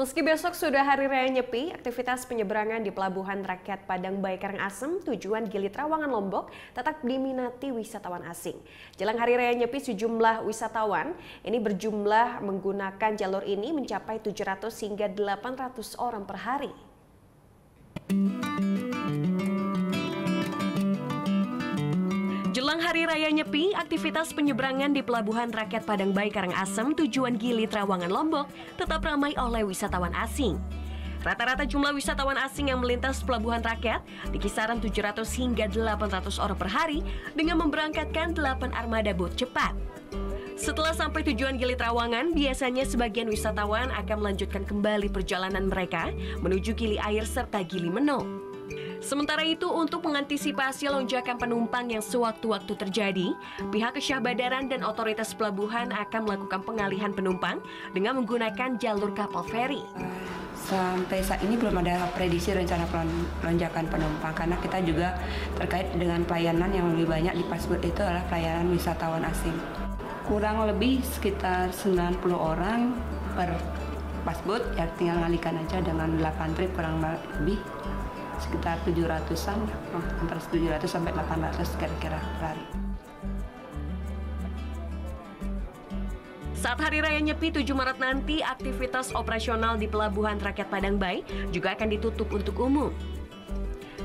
Meski besok sudah Hari Raya Nyepi, aktivitas penyeberangan di Pelabuhan Rakyat Padang Bayi Karangasem tujuan Gili Trawangan Lombok tetap diminati wisatawan asing. Jelang Hari Raya Nyepi, sejumlah wisatawan ini berjumlah menggunakan jalur ini mencapai 700 hingga 800 orang per hari. Jelang Hari Raya Nyepi, aktivitas penyeberangan di Pelabuhan Rakyat Padang Bayi Karangasem tujuan Gili Trawangan Lombok tetap ramai oleh wisatawan asing. Rata-rata jumlah wisatawan asing yang melintas Pelabuhan Rakyat di kisaran 700 hingga 800 orang per hari dengan memberangkatkan 8 armada bot cepat. Setelah sampai tujuan Gili Trawangan, biasanya sebagian wisatawan akan melanjutkan kembali perjalanan mereka menuju Gili Air serta Gili Meno. Sementara itu, untuk mengantisipasi lonjakan penumpang yang sewaktu-waktu terjadi, pihak Kesyahbadaran dan otoritas pelabuhan akan melakukan pengalihan penumpang dengan menggunakan jalur kapal feri. Sampai saat ini belum ada prediksi rencana lonjakan penumpang karena kita juga terkait dengan pelayanan yang lebih banyak di Pasbut itu adalah pelayanan wisatawan asing. Kurang lebih sekitar 90 orang per Pasbut, ya tinggal ngalihkan aja dengan 8 trip kurang lebih. Sekitar 700-an, antara 700 sampai 800 kira-kira per hari. Saat Hari Raya Nyepi 7 Maret nanti, aktivitas operasional di Pelabuhan Rakyat Padang Bayi juga akan ditutup untuk umum.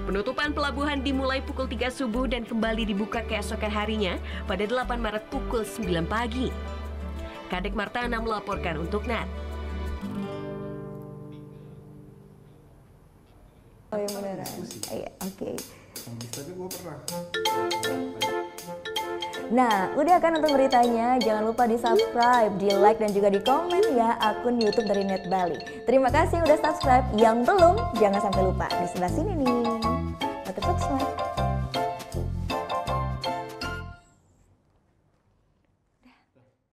Penutupan pelabuhan dimulai pukul 3 subuh dan kembali dibuka keesokan harinya pada 8 Maret pukul 9 pagi. Kadek Martana melaporkan untuk NET. Oh ya beneran. Iya, oke. Nah, udah kan nonton beritanya? Jangan lupa di-subscribe, di-like dan juga di-komen ya akun YouTube dari Net Bali. Terima kasih udah subscribe. Yang belum, jangan sampai lupa di sebelah sini nih.